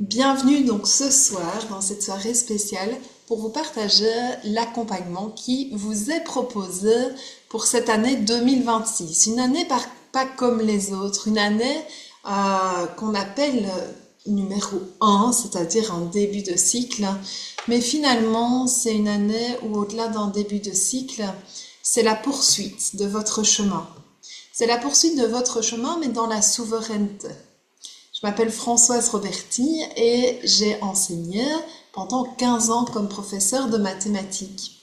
Bienvenue donc ce soir dans cette soirée spéciale pour vous partager l'accompagnement qui vous est proposé pour cette année 2026. Une année pas comme les autres, une année qu'on appelle numéro 1, c'est-à-dire un début de cycle. Mais finalement, c'est une année où au-delà d'un début de cycle, c'est la poursuite de votre chemin. C'est la poursuite de votre chemin, mais dans la souveraineté. Je m'appelle Françoise Roberti et j'ai enseigné pendant 15 ans comme professeure de mathématiques.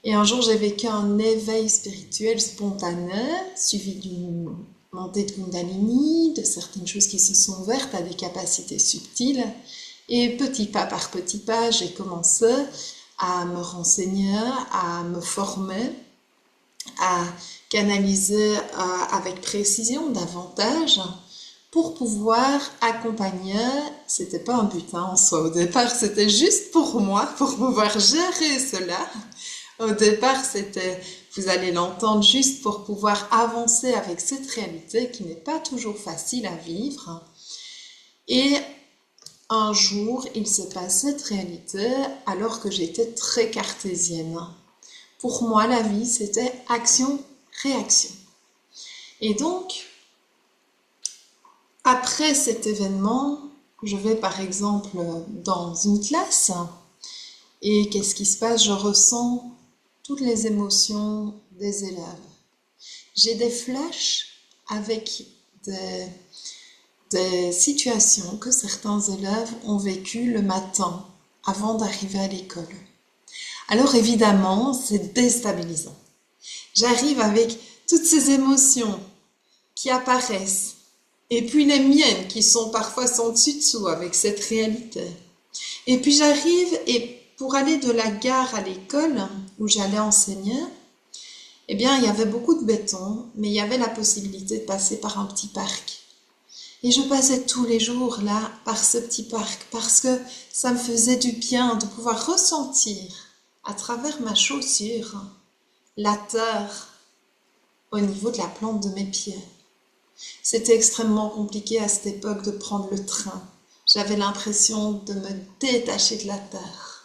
Et un jour, j'ai vécu un éveil spirituel spontané, suivi d'une montée de Kundalini, de certaines choses qui se sont ouvertes à des capacités subtiles. Et petit pas par petit pas, j'ai commencé à me renseigner, à me former, à canaliser avec précision davantage pour pouvoir accompagner. C'était pas un but en soi au départ, c'était juste pour moi, pour pouvoir gérer cela. Au départ, c'était, vous allez l'entendre, juste pour pouvoir avancer avec cette réalité qui n'est pas toujours facile à vivre. Et un jour, il se passe cette réalité alors que j'étais très cartésienne. Pour moi, la vie, c'était action-réaction. Et donc, après cet événement, je vais par exemple dans une classe et qu'est-ce qui se passe? Je ressens toutes les émotions des élèves. J'ai des flashs avec des situations que certains élèves ont vécues le matin avant d'arriver à l'école. Alors évidemment, c'est déstabilisant. J'arrive avec toutes ces émotions qui apparaissent. Et puis les miennes qui sont parfois sans dessus-dessous avec cette réalité. Et puis j'arrive et pour aller de la gare à l'école où j'allais enseigner, eh bien il y avait beaucoup de béton, mais il y avait la possibilité de passer par un petit parc. Et je passais tous les jours là par ce petit parc parce que ça me faisait du bien de pouvoir ressentir à travers ma chaussure la terre au niveau de la plante de mes pieds. C'était extrêmement compliqué à cette époque de prendre le train. J'avais l'impression de me détacher de la terre,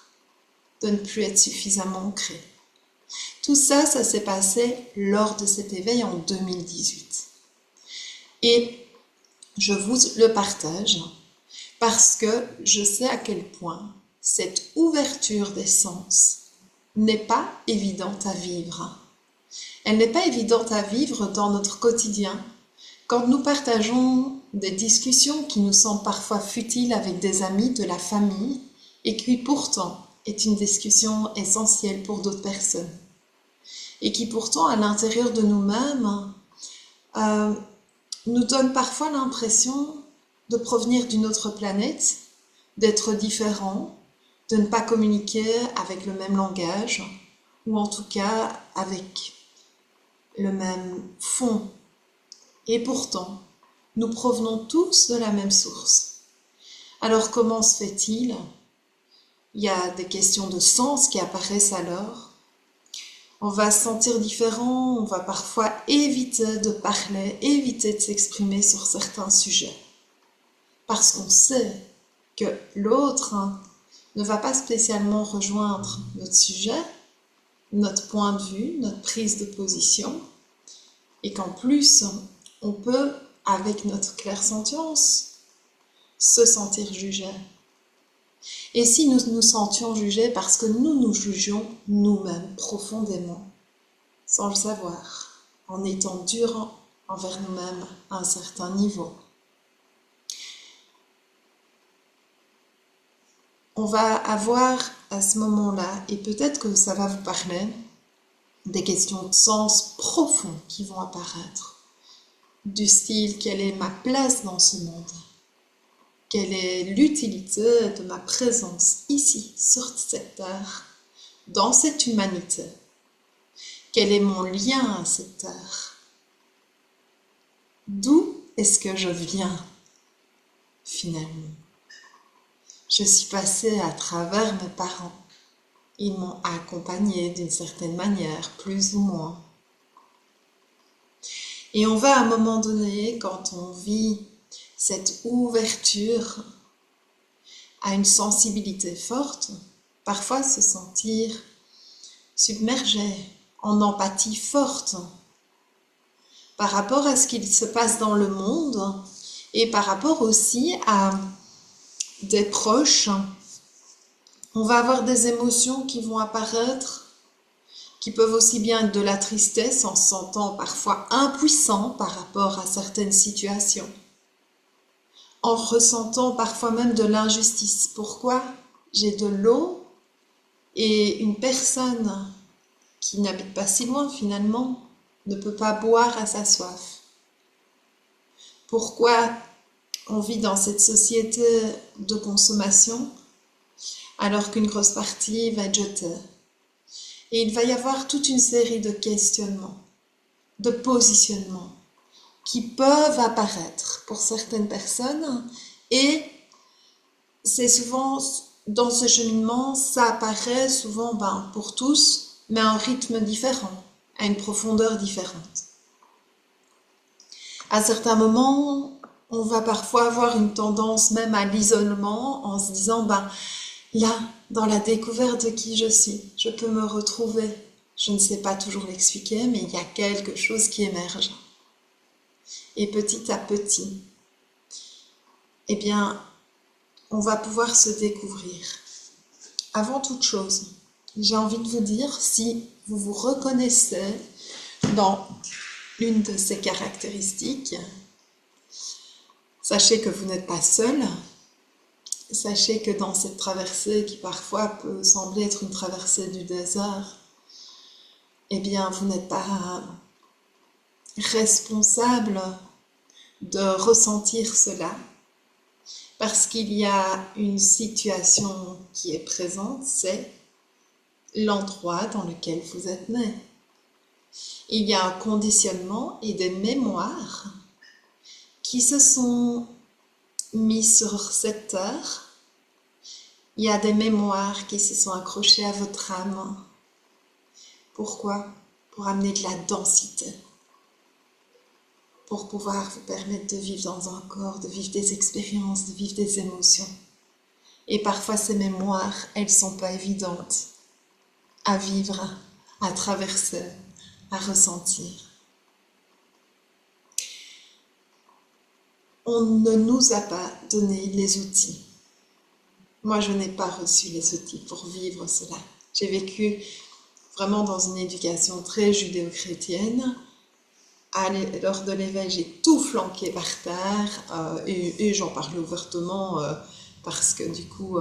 de ne plus être suffisamment ancrée. Tout ça, ça s'est passé lors de cet éveil en 2018. Et je vous le partage parce que je sais à quel point cette ouverture des sens n'est pas évidente à vivre. Elle n'est pas évidente à vivre dans notre quotidien. Quand nous partageons des discussions qui nous semblent parfois futiles avec des amis, de la famille, et qui pourtant est une discussion essentielle pour d'autres personnes, et qui pourtant à l'intérieur de nous-mêmes nous donne parfois l'impression de provenir d'une autre planète, d'être différent, de ne pas communiquer avec le même langage, ou en tout cas avec le même fond. Et pourtant, nous provenons tous de la même source. Alors comment se fait-il? Il y a des questions de sens qui apparaissent alors. On va se sentir différent, on va parfois éviter de parler, éviter de s'exprimer sur certains sujets. Parce qu'on sait que l'autre ne va pas spécialement rejoindre notre sujet, notre point de vue, notre prise de position, et qu'en plus, on peut, avec notre clairsentience, se sentir jugé. Et si nous nous sentions jugés parce que nous nous jugeons nous-mêmes profondément, sans le savoir, en étant durs envers nous-mêmes à un certain niveau, on va avoir à ce moment-là, et peut-être que ça va vous parler, des questions de sens profond qui vont apparaître. Du style, quelle est ma place dans ce monde? Quelle est l'utilité de ma présence ici, sur cette terre, dans cette humanité? Quel est mon lien à cette terre? D'où est-ce que je viens, finalement? Je suis passée à travers mes parents. Ils m'ont accompagnée d'une certaine manière, plus ou moins. Et on va à un moment donné, quand on vit cette ouverture, à une sensibilité forte, parfois se sentir submergé, en empathie forte par rapport à ce qu'il se passe dans le monde et par rapport aussi à des proches. On va avoir des émotions qui vont apparaître, qui peuvent aussi bien être de la tristesse en se sentant parfois impuissant par rapport à certaines situations, en ressentant parfois même de l'injustice. Pourquoi j'ai de l'eau et une personne qui n'habite pas si loin finalement ne peut pas boire à sa soif? Pourquoi on vit dans cette société de consommation alors qu'une grosse partie va être jetée? Et il va y avoir toute une série de questionnements, de positionnements qui peuvent apparaître pour certaines personnes, et c'est souvent dans ce cheminement, ça apparaît souvent pour tous, mais à un rythme différent, à une profondeur différente. À certains moments, on va parfois avoir une tendance même à l'isolement en se disant, là, dans la découverte de qui je suis, je peux me retrouver. Je ne sais pas toujours l'expliquer, mais il y a quelque chose qui émerge. Et petit à petit, eh bien, on va pouvoir se découvrir. Avant toute chose, j'ai envie de vous dire, si vous vous reconnaissez dans une de ces caractéristiques, sachez que vous n'êtes pas seul. Sachez que dans cette traversée qui parfois peut sembler être une traversée du désert, eh bien, vous n'êtes pas responsable de ressentir cela, parce qu'il y a une situation qui est présente, c'est l'endroit dans lequel vous êtes né. Il y a un conditionnement et des mémoires qui se sont mis sur cette terre. Il y a des mémoires qui se sont accrochées à votre âme. Pourquoi? Pour amener de la densité. Pour pouvoir vous permettre de vivre dans un corps, de vivre des expériences, de vivre des émotions. Et parfois ces mémoires, elles ne sont pas évidentes à vivre, à traverser, à ressentir. On ne nous a pas donné les outils. Moi, je n'ai pas reçu les outils pour vivre cela. J'ai vécu vraiment dans une éducation très judéo-chrétienne. Lors de l'éveil, j'ai tout flanqué par terre et j'en parle ouvertement parce que du coup,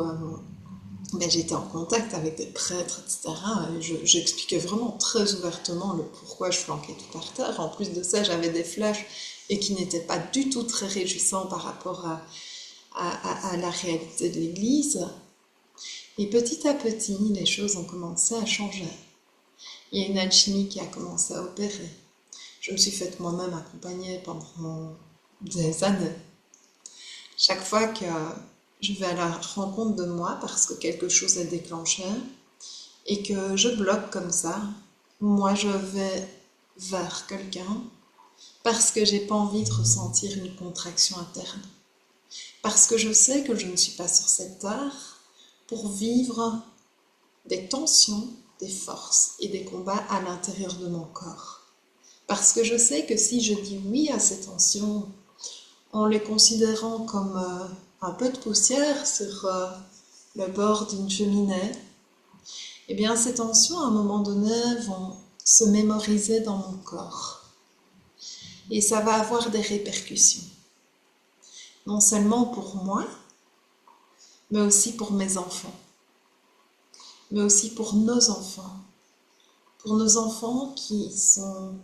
j'étais en contact avec des prêtres, etc. Et j'expliquais vraiment très ouvertement le pourquoi je flanquais tout par terre. En plus de ça, j'avais des flashs et qui n'étaient pas du tout très réjouissants par rapport à la réalité de l'Église. Et petit à petit, les choses ont commencé à changer. Il y a une alchimie qui a commencé à opérer. Je me suis faite moi-même accompagner pendant des années. Chaque fois que je vais à la rencontre de moi parce que quelque chose est déclenché et que je bloque comme ça, moi je vais vers quelqu'un parce que j'ai pas envie de ressentir une contraction interne. Parce que je sais que je ne suis pas sur cette terre pour vivre des tensions, des forces et des combats à l'intérieur de mon corps. Parce que je sais que si je dis oui à ces tensions, en les considérant comme un peu de poussière sur le bord d'une cheminée, eh bien ces tensions à un moment donné vont se mémoriser dans mon corps. Et ça va avoir des répercussions. Non seulement pour moi, mais aussi pour mes enfants. Mais aussi pour nos enfants. Pour nos enfants qui sont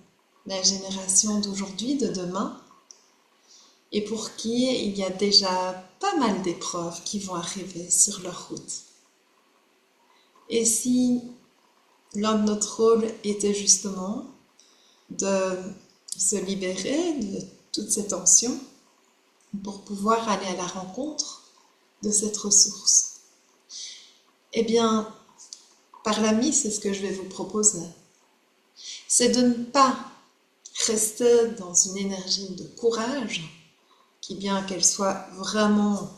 la génération d'aujourd'hui, de demain, et pour qui il y a déjà pas mal d'épreuves qui vont arriver sur leur route. Et si l'un de notre rôle était justement de se libérer de toutes ces tensions pour pouvoir aller à la rencontre de cette ressource, eh bien, par l'AMI, c'est ce que je vais vous proposer. C'est de ne pas rester dans une énergie de courage, qui bien qu'elle soit vraiment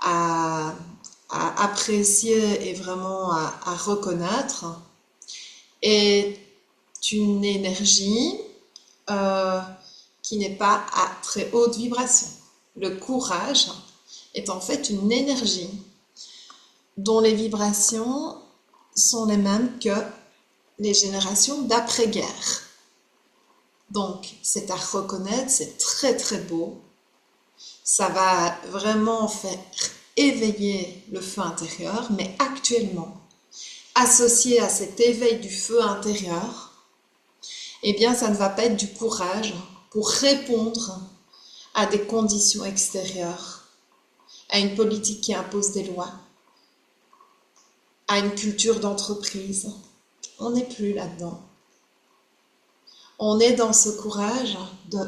à, à apprécier et vraiment à reconnaître est une énergie euh, qui n'est pas à très haute vibration. Le courage est en fait une énergie dont les vibrations sont les mêmes que les générations d'après-guerre. Donc, c'est à reconnaître, c'est très très beau. Ça va vraiment faire éveiller le feu intérieur, mais actuellement, associé à cet éveil du feu intérieur, eh bien, ça ne va pas être du courage pour répondre à des conditions extérieures, à une politique qui impose des lois, à une culture d'entreprise. On n'est plus là-dedans. On est dans ce courage de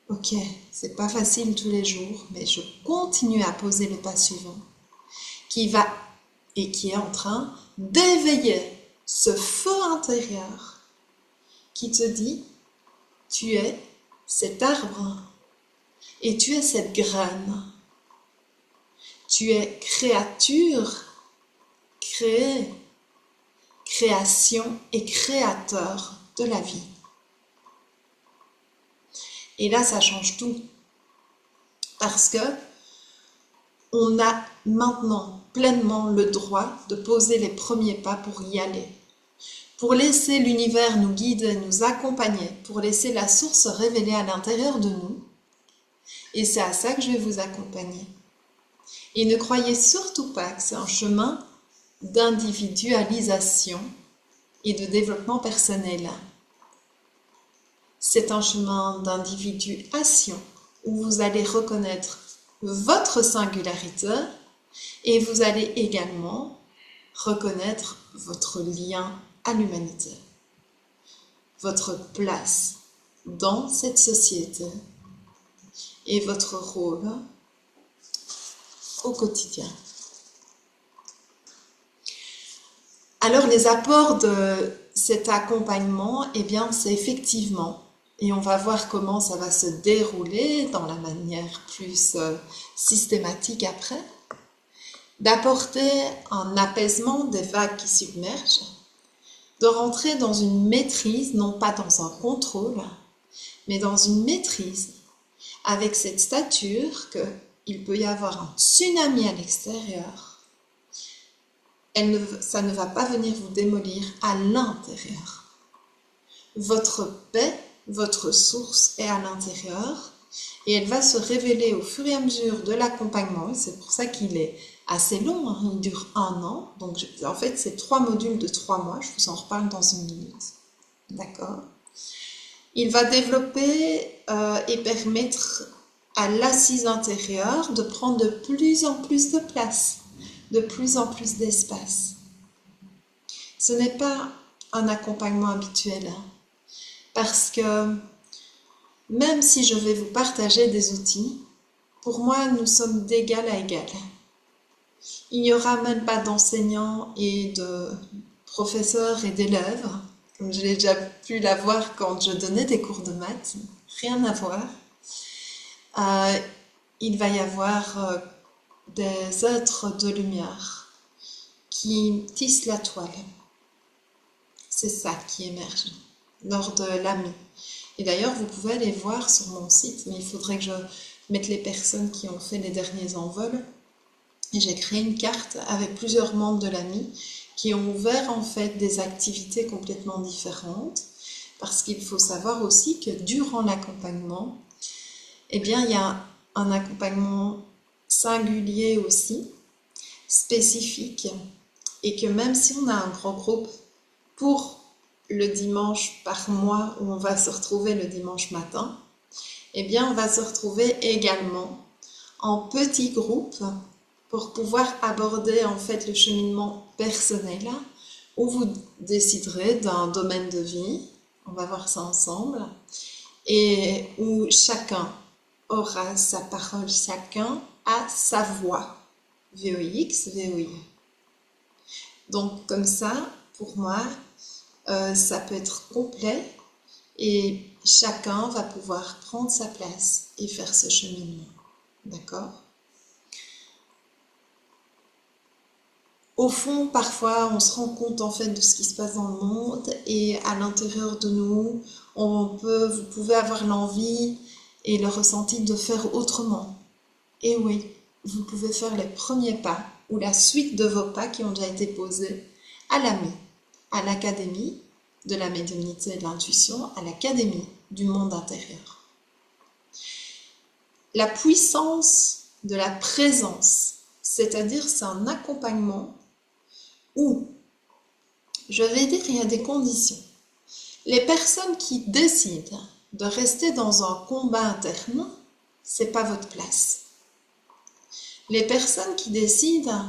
ok, c'est pas facile tous les jours, mais je continue à poser le pas suivant, qui va et qui est en train d'éveiller ce feu intérieur qui te dit, tu es cet arbre et tu es cette graine. Tu es créature, créée, création et créateur de la vie. Et là, ça change tout. Parce que on a maintenant pleinement le droit de poser les premiers pas pour y aller. Pour laisser l'univers nous guider, nous accompagner, pour laisser la source se révéler à l'intérieur de nous. Et c'est à ça que je vais vous accompagner. Et ne croyez surtout pas que c'est un chemin d'individualisation et de développement personnel. C'est un chemin d'individuation où vous allez reconnaître votre singularité et vous allez également reconnaître votre lien à l'humanité, votre place dans cette société et votre rôle au quotidien. Alors les apports de cet accompagnement, eh bien c'est effectivement, et on va voir comment ça va se dérouler dans la manière plus systématique après, d'apporter un apaisement des vagues qui submergent, de rentrer dans une maîtrise, non pas dans un contrôle, mais dans une maîtrise, avec cette stature qu'il peut y avoir un tsunami à l'extérieur. Ça ne va pas venir vous démolir à l'intérieur. Votre paix, votre source est à l'intérieur et elle va se révéler au fur et à mesure de l'accompagnement. C'est pour ça qu'il est assez long, hein, il dure 1 an. Donc en fait, c'est 3 modules de 3 mois. Je vous en reparle dans 1 minute. D'accord ? Il va développer et permettre à l'assise intérieure de prendre de plus en plus de place, de plus en plus d'espace. Ce n'est pas un accompagnement habituel, hein, parce que même si je vais vous partager des outils, pour moi, nous sommes d'égal à égal. Il n'y aura même pas d'enseignants et de professeurs et d'élèves, comme je l'ai déjà pu l'avoir quand je donnais des cours de maths, rien à voir. Il va y avoir des êtres de lumière qui tissent la toile. C'est ça qui émerge lors de l'AMI. Et d'ailleurs, vous pouvez aller voir sur mon site, mais il faudrait que je mette les personnes qui ont fait les derniers envols. Et j'ai créé une carte avec plusieurs membres de l'AMI qui ont ouvert en fait des activités complètement différentes, parce qu'il faut savoir aussi que durant l'accompagnement, eh bien, il y a un accompagnement singulier aussi, spécifique, et que même si on a un grand groupe pour le dimanche par mois où on va se retrouver le dimanche matin, eh bien, on va se retrouver également en petits groupes pour pouvoir aborder en fait le cheminement personnel où vous déciderez d'un domaine de vie, on va voir ça ensemble, et où chacun aura sa parole, chacun a sa voix, VOX, VOI. Donc comme ça, pour moi, ça peut être complet et chacun va pouvoir prendre sa place et faire ce cheminement. D'accord ? Au fond, parfois, on se rend compte en fait de ce qui se passe dans le monde et à l'intérieur de nous, vous pouvez avoir l'envie et le ressenti de faire autrement. Et oui, vous pouvez faire les premiers pas ou la suite de vos pas qui ont déjà été posés à l'AMI, à l'Académie de la médiumnité et de l'intuition, à l'Académie du monde intérieur. La puissance de la présence, c'est-à-dire c'est un accompagnement où, je vais dire, il y a des conditions. Les personnes qui décident de rester dans un combat interne, c'est pas votre place. Les personnes qui décident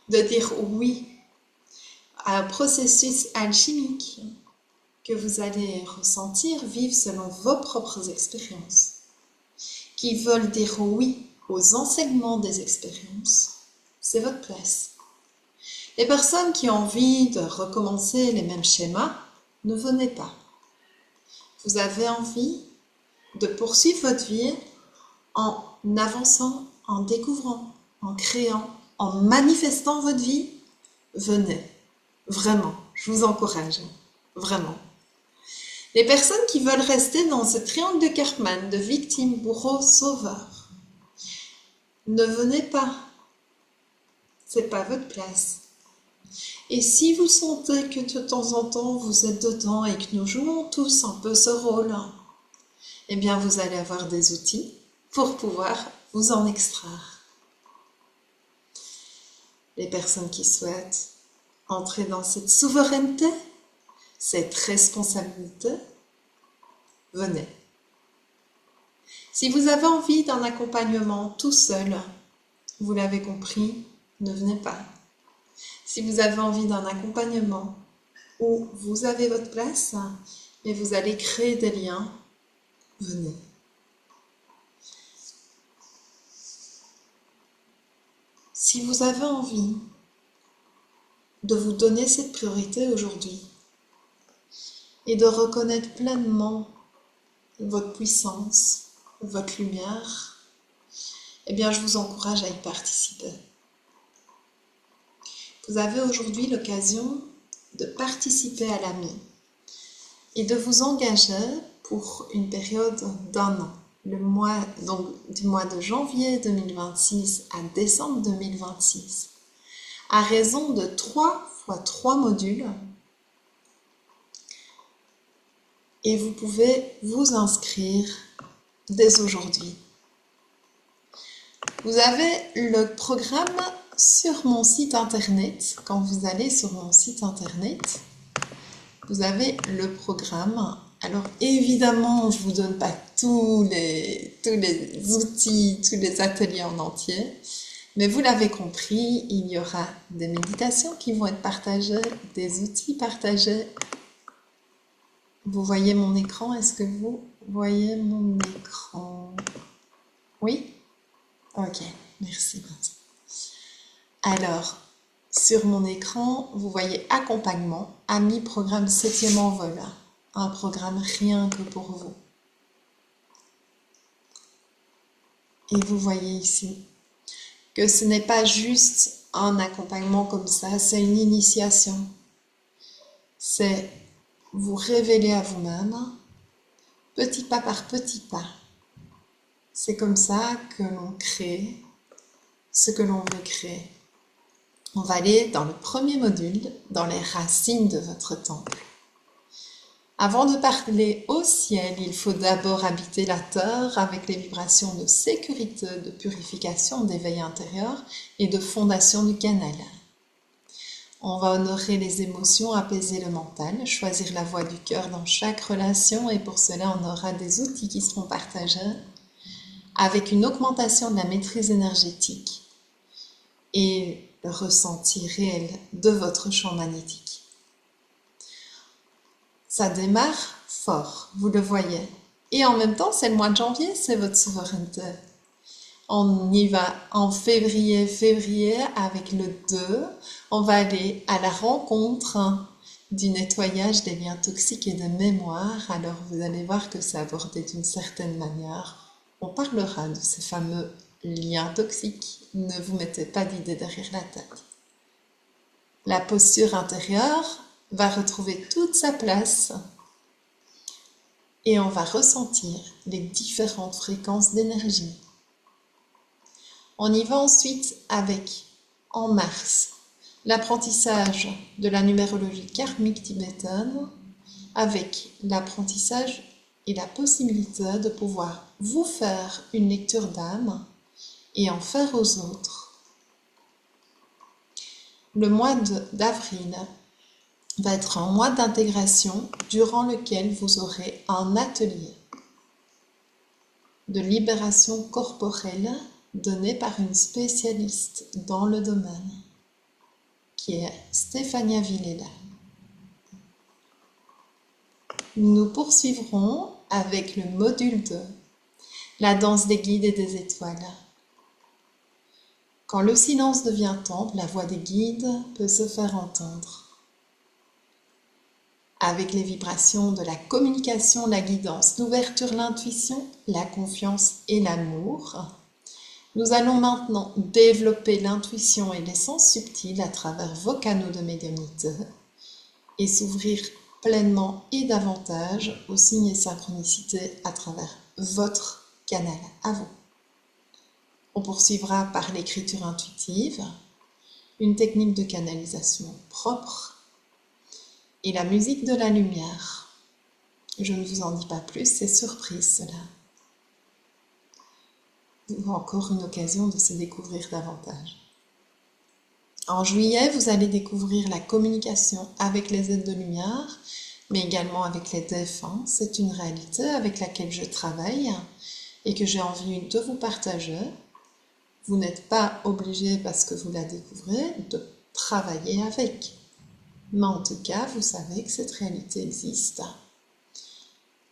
de dire oui à un processus alchimique que vous allez ressentir, vivre selon vos propres expériences, qui veulent dire oui aux enseignements des expériences, c'est votre place. Les personnes qui ont envie de recommencer les mêmes schémas, ne venez pas. Vous avez envie de poursuivre votre vie en avançant, en découvrant, en créant, en manifestant votre vie, venez. Vraiment, je vous encourage. Vraiment. Les personnes qui veulent rester dans ce triangle de Karpman, de victime, bourreau, sauveur, ne venez pas. C'est pas votre place. Et si vous sentez que de temps en temps vous êtes dedans et que nous jouons tous un peu ce rôle, eh bien vous allez avoir des outils pour pouvoir vous en extraire. Les personnes qui souhaitent entrer dans cette souveraineté, cette responsabilité, venez. Si vous avez envie d'un accompagnement tout seul, vous l'avez compris, ne venez pas. Si vous avez envie d'un accompagnement où vous avez votre place, mais vous allez créer des liens, venez. Si vous avez envie de vous donner cette priorité aujourd'hui et de reconnaître pleinement votre puissance, votre lumière, eh bien je vous encourage à y participer. Vous avez aujourd'hui l'occasion de participer à l'AMI et de vous engager pour une période d'un an, donc du mois de janvier 2026 à décembre 2026, à raison de 3 fois 3 modules. Et vous pouvez vous inscrire dès aujourd'hui. Vous avez le programme sur mon site internet. Quand vous allez sur mon site internet, vous avez le programme. Alors évidemment, je ne vous donne pas tous les outils, tous les ateliers en entier. Mais vous l'avez compris, il y aura des méditations qui vont être partagées, des outils partagés. Vous voyez mon écran? Est-ce que vous voyez mon écran? Oui? Ok, merci. Alors, sur mon écran, vous voyez accompagnement, AMI programme 7e envol. Un programme rien que pour vous. Et vous voyez ici que ce n'est pas juste un accompagnement comme ça, c'est une initiation. C'est vous révéler à vous-même, petit pas par petit pas. C'est comme ça que l'on crée ce que l'on veut créer. On va aller dans le premier module, dans les racines de votre temple. Avant de parler au ciel, il faut d'abord habiter la terre avec les vibrations de sécurité, de purification, d'éveil intérieur et de fondation du canal. On va honorer les émotions, apaiser le mental, choisir la voie du cœur dans chaque relation et pour cela on aura des outils qui seront partagés avec une augmentation de la maîtrise énergétique et le ressenti réel de votre champ magnétique. Ça démarre fort, vous le voyez. Et en même temps, c'est le mois de janvier, c'est votre souveraineté. On y va en février avec le 2. On va aller à la rencontre du nettoyage des liens toxiques et de mémoire. Alors vous allez voir que c'est abordé d'une certaine manière. On parlera de ces fameux liens toxiques. Ne vous mettez pas d'idées derrière la tête. La posture intérieure va retrouver toute sa place et on va ressentir les différentes fréquences d'énergie. On y va ensuite avec, en mars, l'apprentissage de la numérologie karmique tibétaine avec l'apprentissage et la possibilité de pouvoir vous faire une lecture d'âme et en faire aux autres. Le mois d'avril va être un mois d'intégration durant lequel vous aurez un atelier de libération corporelle donné par une spécialiste dans le domaine qui est Stéphania Villela. Nous poursuivrons avec le module 2, la danse des guides et des étoiles. Quand le silence devient temple, la voix des guides peut se faire entendre. Avec les vibrations de la communication, la guidance, l'ouverture, l'intuition, la confiance et l'amour, nous allons maintenant développer l'intuition et les sens subtils à travers vos canaux de médiumnité et s'ouvrir pleinement et davantage aux signes et synchronicités à travers votre canal à vous. On poursuivra par l'écriture intuitive, une technique de canalisation propre et la musique de la lumière. Je ne vous en dis pas plus, c'est surprise cela. Vous avez encore une occasion de se découvrir davantage. En juillet, vous allez découvrir la communication avec les êtres de lumière, mais également avec les défunts. C'est une réalité avec laquelle je travaille et que j'ai envie de vous partager. Vous n'êtes pas obligé, parce que vous la découvrez, de travailler avec. Mais en tout cas, vous savez que cette réalité existe.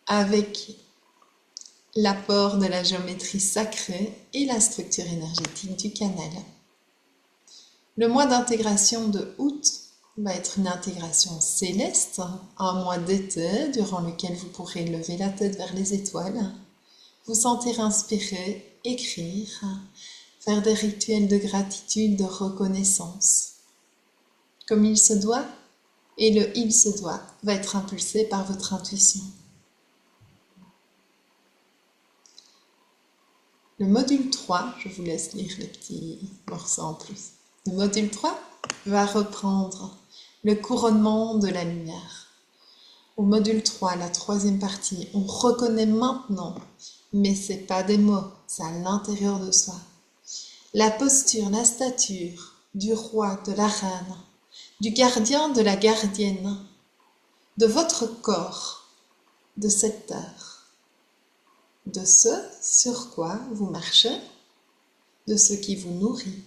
Avec l'apport de la géométrie sacrée et la structure énergétique du canal. Le mois d'intégration de août va être une intégration céleste, un mois d'été durant lequel vous pourrez lever la tête vers les étoiles, vous sentir inspiré, écrire, faire des rituels de gratitude, de reconnaissance. Comme il se doit, et le il se doit va être impulsé par votre intuition. Le module 3, je vous laisse lire les petits morceaux en plus. Le module 3 va reprendre le couronnement de la lumière. Au module 3, la troisième partie, on reconnaît maintenant, mais ce n'est pas des mots, c'est à l'intérieur de soi. La posture, la stature du roi, de la reine, du gardien, de la gardienne, de votre corps, de cette terre, de ce sur quoi vous marchez, de ce qui vous nourrit,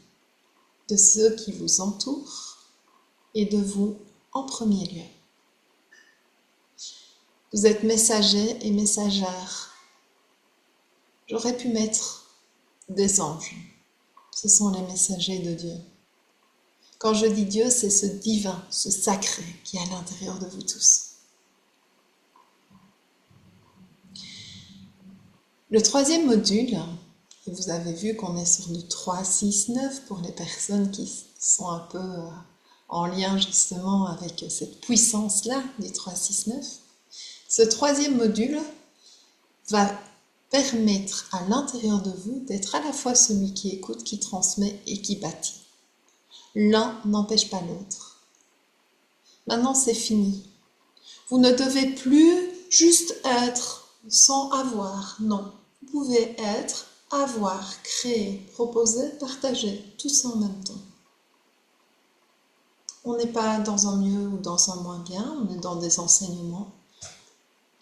de ceux qui vous entourent et de vous en premier lieu. Vous êtes messager et messagère. J'aurais pu mettre des anges. Ce sont les messagers de Dieu. Quand je dis Dieu, c'est ce divin, ce sacré qui est à l'intérieur de vous tous. Le troisième module, et vous avez vu qu'on est sur du 3, 6, 9 pour les personnes qui sont un peu en lien justement avec cette puissance-là du 3, 6, 9. Ce troisième module va permettre à l'intérieur de vous d'être à la fois celui qui écoute, qui transmet et qui bâtit. L'un n'empêche pas l'autre. Maintenant, c'est fini. Vous ne devez plus juste être sans avoir. Non. Vous pouvez être, avoir, créer, proposer, partager, tout ça en même temps. On n'est pas dans un mieux ou dans un moins bien, on est dans des enseignements.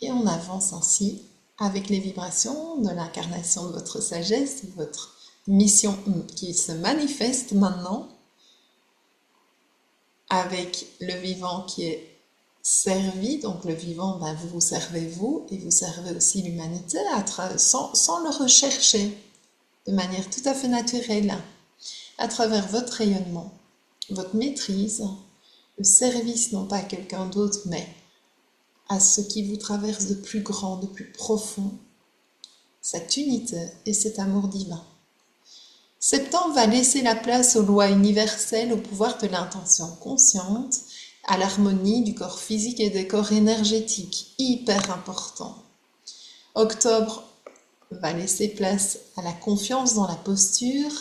Et on avance ainsi avec les vibrations de l'incarnation de votre sagesse, de votre mission qui se manifeste maintenant, avec le vivant qui est servi, donc le vivant, vous vous servez vous, et vous servez aussi l'humanité sans le rechercher, de manière tout à fait naturelle, à travers votre rayonnement, votre maîtrise, le service non pas à quelqu'un d'autre, mais à ce qui vous traverse de plus grand, de plus profond, cette unité et cet amour divin. Septembre va laisser la place aux lois universelles, au pouvoir de l'intention consciente, à l'harmonie du corps physique et des corps énergétiques, hyper important. Octobre va laisser place à la confiance dans la posture,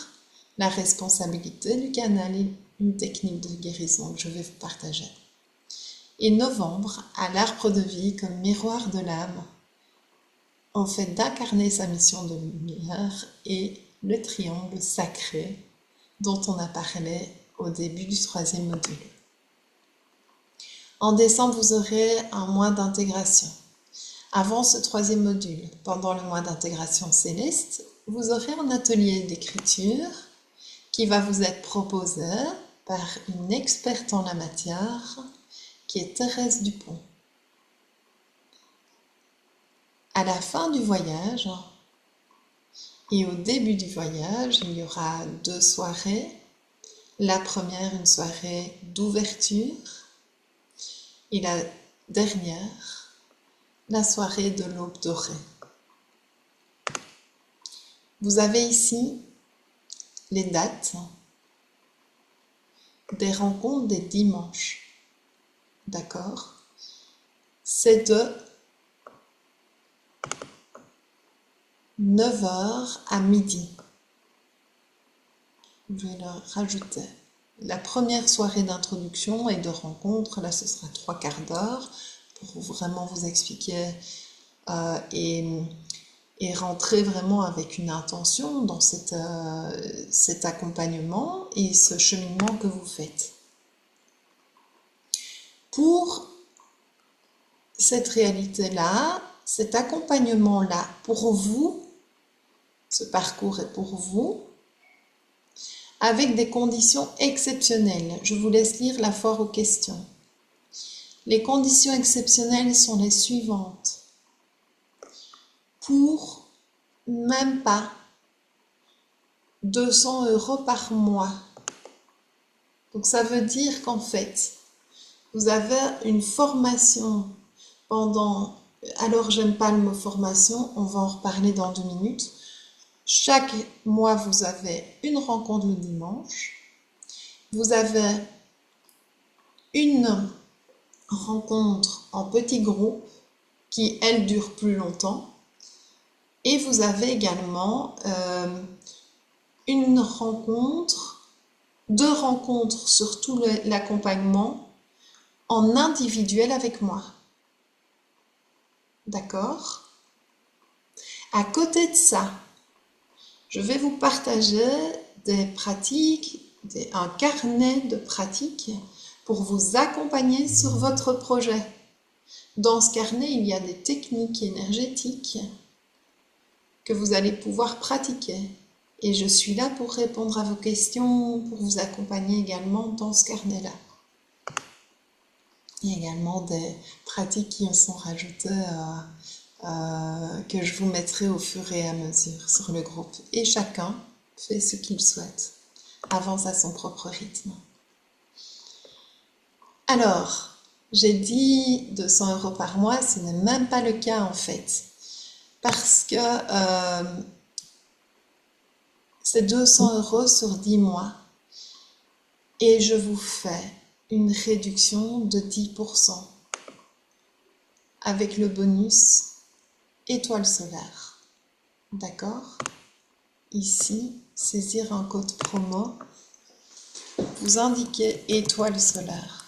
la responsabilité du canal et une technique de guérison que je vais vous partager. Et novembre, à l'arbre de vie comme miroir de l'âme, en fait d'incarner sa mission de lumière et le triangle sacré dont on a parlé au début du 3e module. En décembre, vous aurez un mois d'intégration. Avant ce 3e module, pendant le mois d'intégration céleste, vous aurez un atelier d'écriture qui va vous être proposé par une experte en la matière qui est Thérèse Dupont. À la fin du voyage et au début du voyage, il y aura 2 soirées. La première, une soirée d'ouverture, et la dernière, la soirée de l'aube dorée. Vous avez ici les dates des rencontres des dimanches. D'accord? C'est de 9h à midi. Je vais leur rajouter la première soirée d'introduction et de rencontre. Là, ce sera 3/4 d'heure pour vraiment vous expliquer et rentrer vraiment avec une intention dans cet accompagnement et ce cheminement que vous faites. Pour cette réalité-là, cet accompagnement-là, pour vous, ce parcours est pour vous, avec des conditions exceptionnelles. Je vous laisse lire la foire aux questions. Les conditions exceptionnelles sont les suivantes. Pour même pas 200 € par mois. Donc ça veut dire qu'en fait, vous avez une formation pendant... Alors j'aime pas le mot formation, on va en reparler dans 2 minutes. Chaque mois, vous avez une rencontre le dimanche. Vous avez une rencontre en petit groupe qui, elle, dure plus longtemps. Et vous avez également une rencontre, 2 rencontres sur tout l'accompagnement en individuel avec moi. D'accord? À côté de ça, je vais vous partager des pratiques, un carnet de pratiques pour vous accompagner sur votre projet. Dans ce carnet, il y a des techniques énergétiques que vous allez pouvoir pratiquer. Et je suis là pour répondre à vos questions, pour vous accompagner également dans ce carnet-là. Il y a également des pratiques qui sont rajoutées que je vous mettrai au fur et à mesure sur le groupe. Et chacun fait ce qu'il souhaite, avance à son propre rythme. Alors, j'ai dit 200 € par mois, ce n'est même pas le cas en fait. Parce que c'est 200 € sur 10 mois. Et je vous fais une réduction de 10% avec le bonus étoile solaire. D'accord? Ici, saisir un code promo, vous indiquez étoile solaire.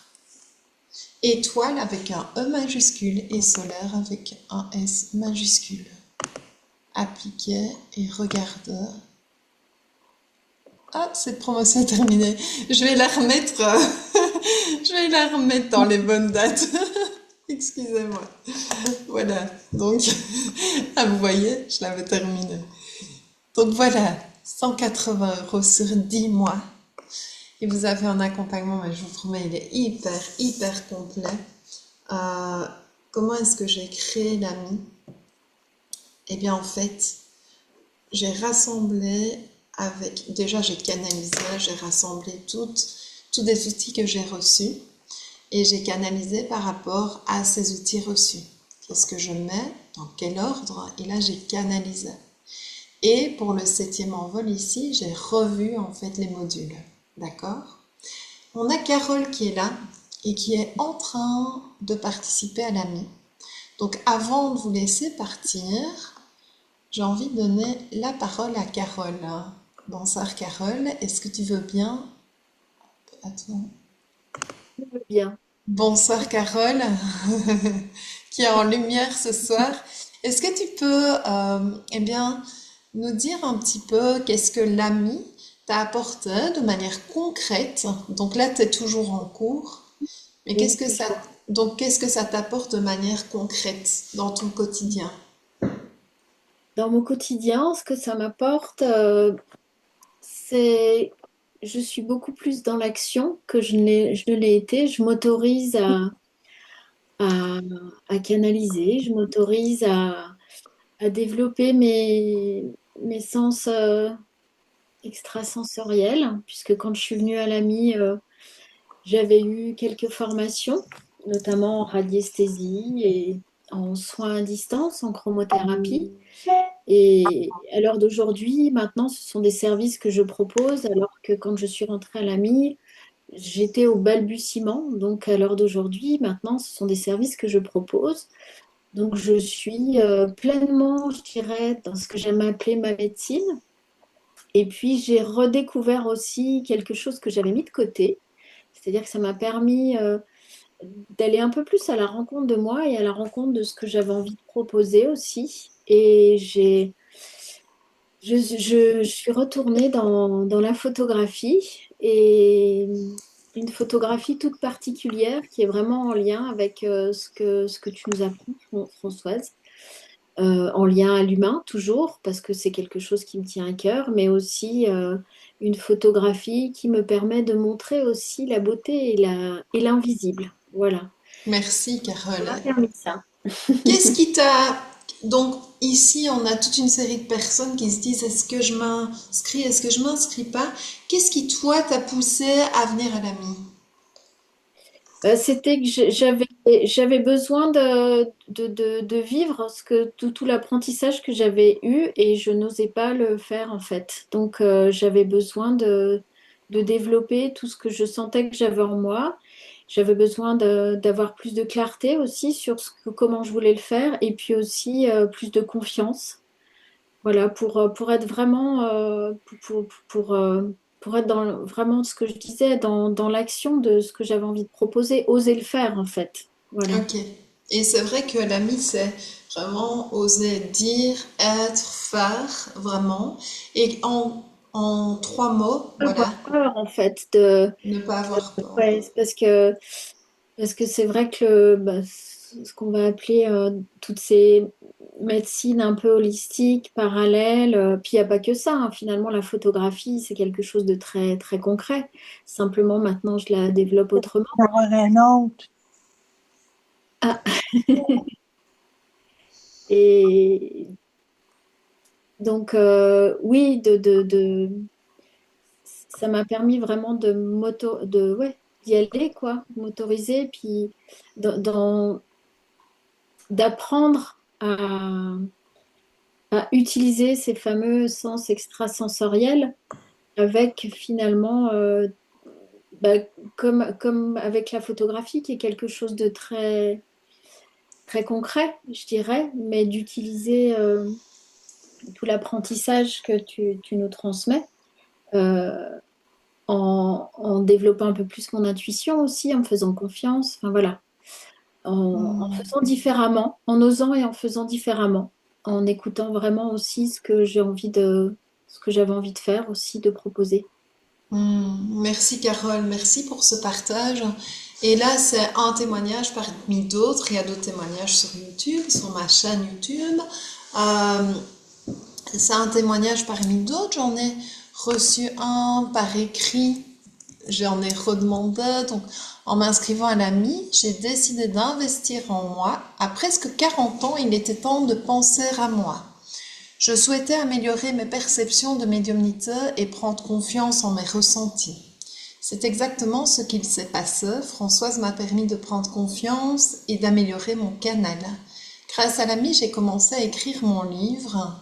Étoile avec un E majuscule et solaire avec un S majuscule. Appliquez et regardez. Ah, cette promotion est terminée. Je vais la remettre, je vais la remettre dans les bonnes dates. Excusez-moi. Voilà. Donc, ah, vous voyez, je l'avais terminée. Donc voilà, 180 € sur 10 mois. Et vous avez un accompagnement, mais je vous promets, il est hyper complet. Comment est-ce que j'ai créé l'AMI? Eh bien, en fait, j'ai rassemblé avec... Déjà, j'ai canalisé, j'ai rassemblé tous des outils que j'ai reçus. Et j'ai canalisé par rapport à ces outils reçus. Qu'est-ce que je mets? Dans quel ordre? Et là, j'ai canalisé. Et pour le septième envol ici, j'ai revu en fait les modules. D'accord? On a Carole qui est là et qui est en train de participer à l'AMI. Donc avant de vous laisser partir, j'ai envie de donner la parole à Carole. Bonsoir Carole, est-ce que tu veux bien? Attends. Je veux bien. Bonsoir Carole, qui est en lumière ce soir. Est-ce que tu peux, eh bien, nous dire un petit peu qu'est-ce que l'AMI t'a apporté de manière concrète? Donc là, tu es toujours en cours, mais Oui, toujours. qu'est-ce que ça t'apporte de manière concrète dans ton quotidien? Dans mon quotidien, ce que ça m'apporte, c'est je suis beaucoup plus dans l'action que je ne l'ai été. Je m'autorise à, à canaliser, je m'autorise à développer mes sens extrasensoriels, puisque quand je suis venue à l'AMI, j'avais eu quelques formations, notamment en radiesthésie et en soins à distance, en chromothérapie. Et à l'heure d'aujourd'hui, maintenant, ce sont des services que je propose, alors que quand je suis rentrée à l'AMI, j'étais au balbutiement. Donc à l'heure d'aujourd'hui, maintenant, ce sont des services que je propose. Donc je suis pleinement, je dirais, dans ce que j'aime appeler ma médecine. Et puis j'ai redécouvert aussi quelque chose que j'avais mis de côté. C'est-à-dire que ça m'a permis d'aller un peu plus à la rencontre de moi et à la rencontre de ce que j'avais envie de proposer aussi. Et je suis retournée dans la photographie et une photographie toute particulière qui est vraiment en lien avec ce que tu nous apprends, Françoise, en lien à l'humain toujours, parce que c'est quelque chose qui me tient à cœur, mais aussi une photographie qui me permet de montrer aussi la beauté et l'invisible. Voilà, Merci ça Carole. m'a permis ça. Qu'est-ce qui t'a... Donc ici, on a toute une série de personnes qui se disent, est-ce que je m'inscris, est-ce que je m'inscris pas? Qu'est-ce qui, toi, t'a poussé à venir à l'AMI? C'était que j'avais besoin de vivre tout l'apprentissage que j'avais eu et je n'osais pas le faire en fait. Donc j'avais besoin de développer tout ce que je sentais que j'avais en moi. J'avais besoin d'avoir plus de clarté aussi sur comment je voulais le faire et puis aussi plus de confiance. Voilà, pour être vraiment, pour être dans vraiment ce que je disais, dans l'action de ce que j'avais envie de proposer, oser le faire en fait. Voilà. Ok. Et c'est vrai que l'AMI, c'est vraiment oser dire, être, faire, vraiment. Et en trois mots, Pas voilà, avoir peur en fait ne pas avoir peur. ouais, c'est parce que c'est vrai que bah, ce qu'on va appeler toutes ces médecines un peu holistiques, parallèles, puis il n'y a pas que ça, hein. Finalement, la photographie, c'est quelque chose de très, très concret. Simplement, maintenant, je la développe autrement. D'avoir un autre. Ah, et donc, oui, ça m'a permis vraiment ouais, d'y aller, quoi, de m'autoriser, puis dans- d'apprendre à utiliser ces fameux sens extrasensoriels avec finalement, bah, comme avec la photographie, qui est quelque chose de très, très concret, je dirais, mais d'utiliser tout l'apprentissage que tu nous transmets. euh, en développant un peu plus mon intuition aussi, en me faisant confiance, enfin voilà, en faisant différemment, en osant et en faisant différemment, en écoutant vraiment aussi ce que j'avais envie de faire aussi, de proposer. Merci Carole, merci pour ce partage. Et là, c'est un témoignage parmi d'autres. Il y a d'autres témoignages sur YouTube, sur ma chaîne YouTube. Euh, c'est un témoignage parmi d'autres. J'en ai reçu un par écrit. J'en ai redemandé. Donc, en m'inscrivant à l'AMI, j'ai décidé d'investir en moi. À presque 40 ans, il était temps de penser à moi. Je souhaitais améliorer mes perceptions de médiumnité et prendre confiance en mes ressentis. C'est exactement ce qu'il s'est passé. Françoise m'a permis de prendre confiance et d'améliorer mon canal. Grâce à l'ami, j'ai commencé à écrire mon livre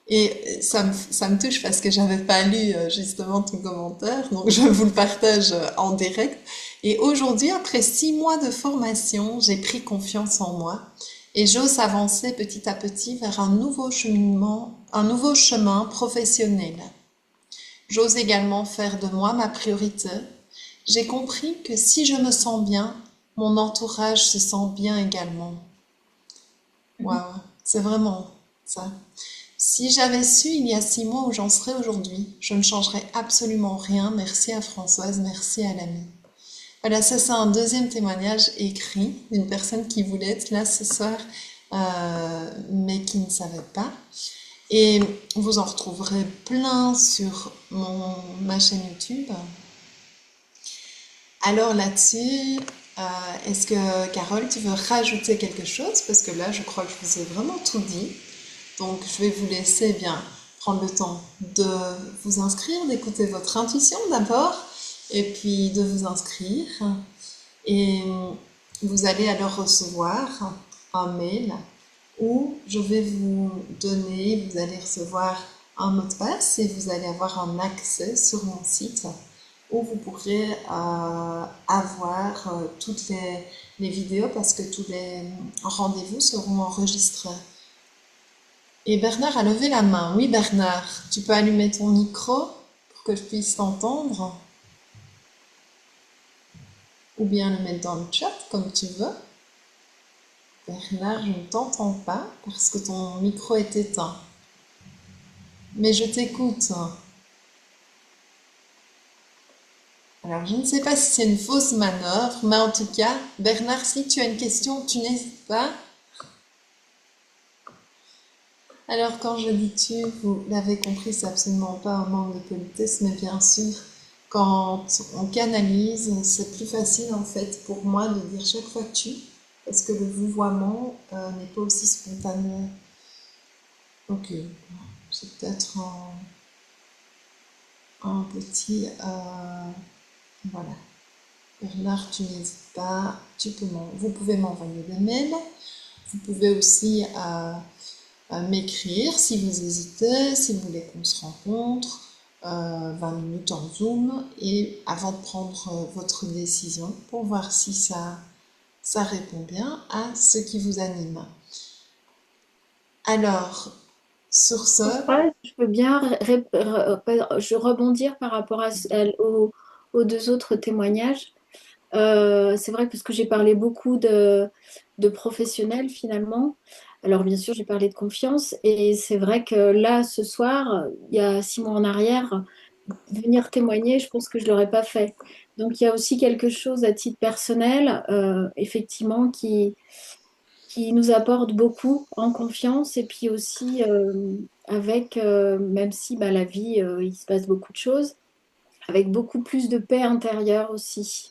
Et ça me touche parce que j'avais pas lu justement ton commentaire, donc je vous le partage en direct. Et aujourd'hui, après 6 mois de formation, j'ai pris confiance en moi et j'ose avancer petit à petit vers un nouveau cheminement, un nouveau chemin professionnel. J'ose également faire de moi ma priorité. J'ai compris que si je me sens bien, mon entourage se sent bien également. Mhm. Waouh, c'est vraiment ça. Si j'avais su il y a 6 mois où j'en serais aujourd'hui, je ne changerais absolument rien. Merci à Françoise, merci à l'ami. Voilà, ça c'est un deuxième témoignage écrit d'une personne qui voulait être là ce soir, mais qui ne savait pas. Et vous en retrouverez plein sur ma chaîne YouTube. Alors là-dessus, est-ce que Carole, tu veux rajouter quelque chose? Parce que là, je crois que je vous ai vraiment tout dit. Donc, je vais vous laisser bien prendre le temps de vous inscrire, d'écouter votre intuition d'abord, et puis de vous inscrire. Et vous allez alors recevoir un mail où je vais vous donner, vous allez recevoir un mot de passe et vous allez avoir un accès sur mon site où vous pourrez avoir toutes les vidéos parce que tous les rendez-vous seront enregistrés. Et Bernard a levé la main. Oui, Bernard, tu peux allumer ton micro pour que je puisse t'entendre ou bien le mettre dans le chat comme tu veux. Bernard, je ne t'entends pas parce que ton micro est éteint. Mais je t'écoute. Alors, je ne sais pas si c'est une fausse manœuvre, mais en tout cas, Bernard, si tu as une question, tu n'hésites pas. Alors, quand je dis tu, vous l'avez compris, c'est absolument pas un manque de politesse, mais bien sûr, quand on canalise, c'est plus facile en fait pour moi de dire chaque fois tu, parce que le vouvoiement n'est pas aussi spontané. Ok, c'est peut-être un petit... voilà. Bernard, tu n'hésites pas, vous pouvez m'envoyer des mails, vous pouvez aussi m'écrire si vous hésitez, si vous voulez qu'on se rencontre, 20 minutes en Zoom, et avant de prendre votre décision pour voir si ça répond bien à ce qui vous anime. Alors, sur ce, Ouais, je peux bien je rebondir par rapport aux deux autres témoignages. C'est vrai parce que j'ai parlé beaucoup de professionnels finalement. Alors bien sûr, j'ai parlé de confiance et c'est vrai que là, ce soir, il y a 6 mois en arrière, venir témoigner, je pense que je l'aurais pas fait. Donc il y a aussi quelque chose à titre personnel, effectivement, qui nous apporte beaucoup en confiance et puis aussi avec, même si bah, la vie, il se passe beaucoup de choses, avec beaucoup plus de paix intérieure aussi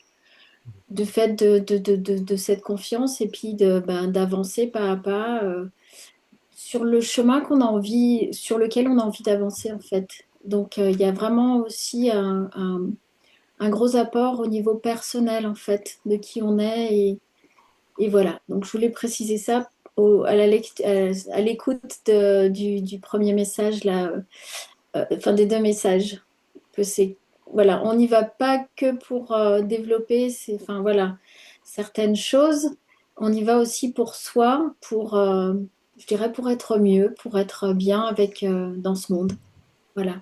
de fait de cette confiance et puis d'avancer pas à pas sur le chemin qu'on a envie, sur lequel on a envie d'avancer en fait. Donc il y a vraiment aussi un gros apport au niveau personnel en fait de qui on est et voilà. Donc je voulais préciser ça à l'écoute du premier message là, enfin des deux messages que c'est voilà, on n'y va pas que pour développer enfin voilà, certaines choses, on y va aussi pour soi, je dirais pour être mieux, pour être bien avec dans ce monde. Voilà.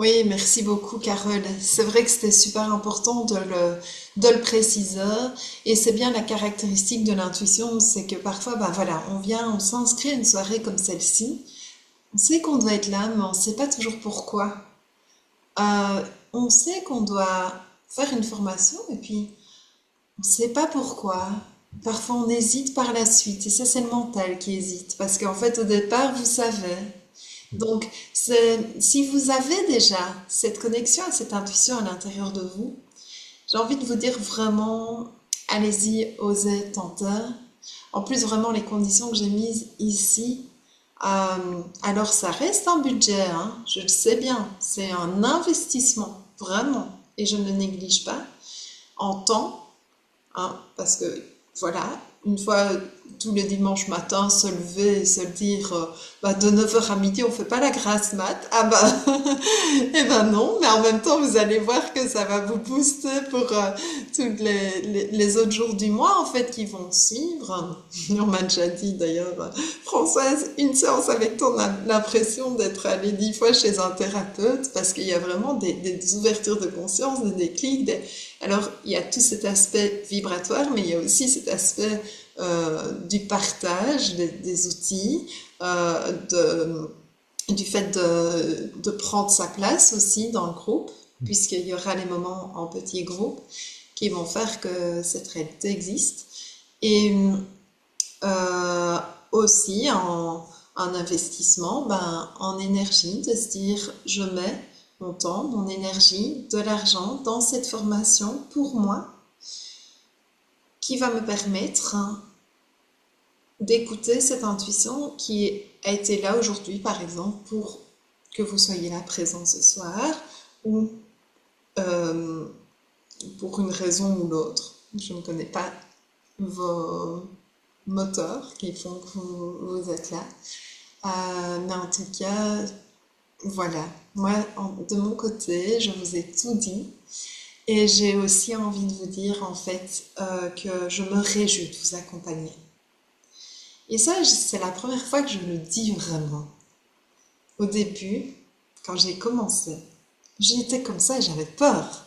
oui, merci beaucoup, Carole. C'est vrai que c'était super important de le préciser. Et c'est bien la caractéristique de l'intuition, c'est que parfois, ben voilà, on s'inscrit à une soirée comme celle-ci. On sait qu'on doit être là, mais on ne sait pas toujours pourquoi. On sait qu'on doit faire une formation et puis on ne sait pas pourquoi. Parfois, on hésite par la suite. Et ça, c'est le mental qui hésite. Parce qu'en fait, au départ, vous savez. Donc, si vous avez déjà cette connexion à cette intuition à l'intérieur de vous, j'ai envie de vous dire vraiment, allez-y, osez, tentez. En plus, vraiment, les conditions que j'ai mises ici, alors ça reste un budget, hein, je le sais bien, c'est un investissement, vraiment, et je ne le néglige pas, en temps, hein, parce que voilà, une fois tous les dimanches matins se lever et se dire bah, de 9 heures à midi on fait pas la grasse mat. Ah bah eh ben non, mais en même temps vous allez voir que ça va vous booster pour tous les autres jours du mois en fait qui vont suivre. On m'a déjà dit d'ailleurs, Françoise, une séance avec toi on a l'impression d'être allé 10 fois chez un thérapeute parce qu'il y a vraiment des ouvertures de conscience, des déclics. Alors il y a tout cet aspect vibratoire, mais il y a aussi cet aspect du partage des outils, du fait de prendre sa place aussi dans le groupe, puisqu'il y aura les moments en petits groupes qui vont faire que cette réalité existe. Et euh, aussi un investissement en énergie, de se dire je mets mon temps, mon énergie, de l'argent dans cette formation pour moi, qui va me permettre d'écouter cette intuition qui a été là aujourd'hui, par exemple, pour que vous soyez là présent ce soir, ou euh, pour une raison ou l'autre. Je ne connais pas vos moteurs qui font que vous êtes là. Mais en tout cas, voilà. Moi, de mon côté, je vous ai tout dit. Et j'ai aussi envie de vous dire, en fait, que je me réjouis de vous accompagner. Et ça, c'est la première fois que je le dis vraiment. Au début, quand j'ai commencé, j'étais comme ça et j'avais peur.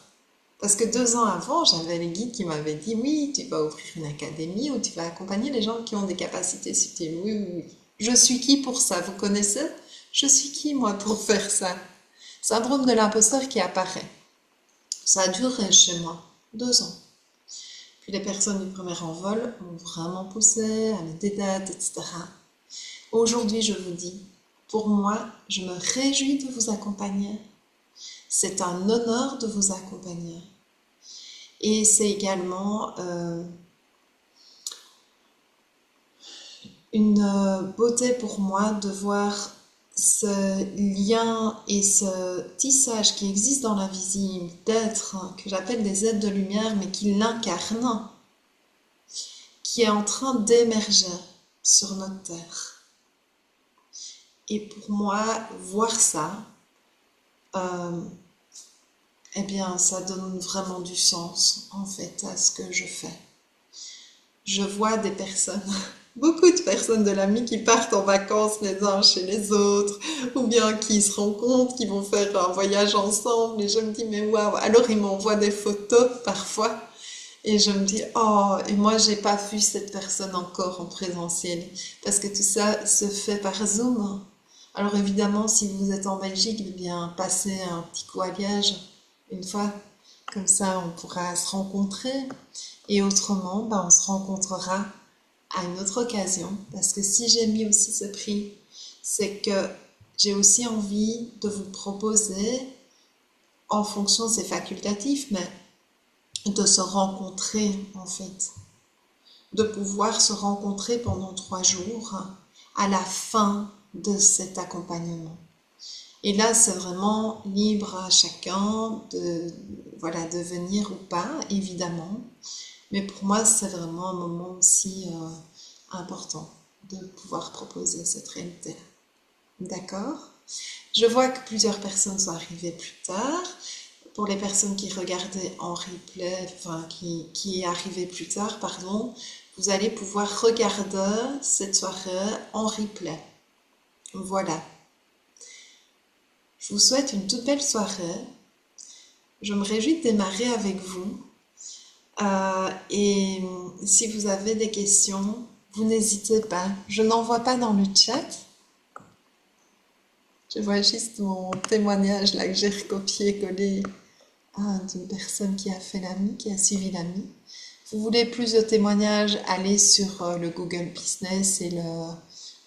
Parce que 2 ans avant, j'avais les guides qui m'avaient dit oui, tu vas ouvrir une académie où tu vas accompagner les gens qui ont des capacités subtiles. Oui, oui, oui. Je suis qui pour ça? Vous connaissez? Je suis qui, moi, pour faire ça? Syndrome de l'imposteur qui apparaît. Ça a duré chez moi 2 ans. Puis les personnes du premier envol m'ont vraiment poussé à mettre des dates, etc. Aujourd'hui, je vous dis, pour moi, je me réjouis de vous accompagner. C'est un honneur de vous accompagner. Et c'est également une beauté pour moi de voir ce lien et ce tissage qui existe dans l'invisible d'êtres que j'appelle des êtres de lumière, mais qui l'incarnent, qui est en train d'émerger sur notre terre. Et pour moi, voir ça, eh bien, ça donne vraiment du sens, en fait, à ce que je fais. Je vois des personnes, beaucoup de personnes de l'AMI qui partent en vacances les uns chez les autres, ou bien qui se rencontrent, qui vont faire un voyage ensemble, et je me dis, mais waouh! Alors ils m'envoient des photos parfois, et je me dis, oh, et moi j'ai pas vu cette personne encore en présentiel, parce que tout ça se fait par Zoom. Alors évidemment, si vous êtes en Belgique, eh bien passez un petit coup à Liège une fois, comme ça on pourra se rencontrer. Et autrement, on se rencontrera à une autre occasion. Parce que si j'ai mis aussi ce prix, c'est que j'ai aussi envie de vous proposer, en fonction, c'est facultatif, mais de se rencontrer en fait. De pouvoir se rencontrer pendant 3 jours à la fin de cet accompagnement. Et là, c'est vraiment libre à chacun voilà, de venir ou pas, évidemment. Mais pour moi, c'est vraiment un moment aussi important de pouvoir proposer cette réalité-là. D'accord? Je vois que plusieurs personnes sont arrivées plus tard. Pour les personnes qui regardaient en replay, enfin qui arrivaient plus tard, pardon, vous allez pouvoir regarder cette soirée en replay. Voilà. Je vous souhaite une toute belle soirée. Je me réjouis de démarrer avec vous. Et si vous avez des questions, vous n'hésitez pas. Je n'en vois pas dans le chat. Je vois juste mon témoignage là que j'ai recopié-collé d'une personne qui a fait l'AMI, qui a suivi l'AMI. Vous voulez plus de témoignages, allez sur le Google Business et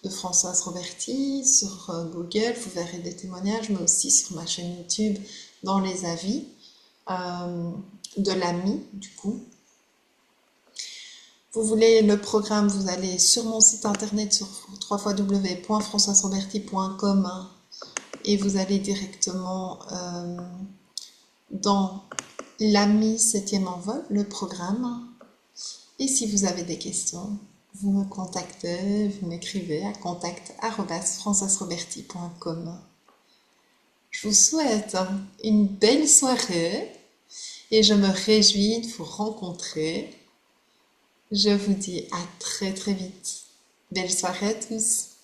de Françoise Roberti. Sur Google, vous verrez des témoignages, mais aussi sur ma chaîne YouTube, dans les avis de l'AMI, du coup. Vous voulez le programme, vous allez sur mon site internet sur www.françoisroberti.com et vous allez directement dans l'AMI 7e envol, le programme. Et si vous avez des questions, vous me contactez, vous m'écrivez à contact@francoiseroberti.com. Je vous souhaite une belle soirée et je me réjouis de vous rencontrer. Je vous dis à très très vite. Belle soirée à tous.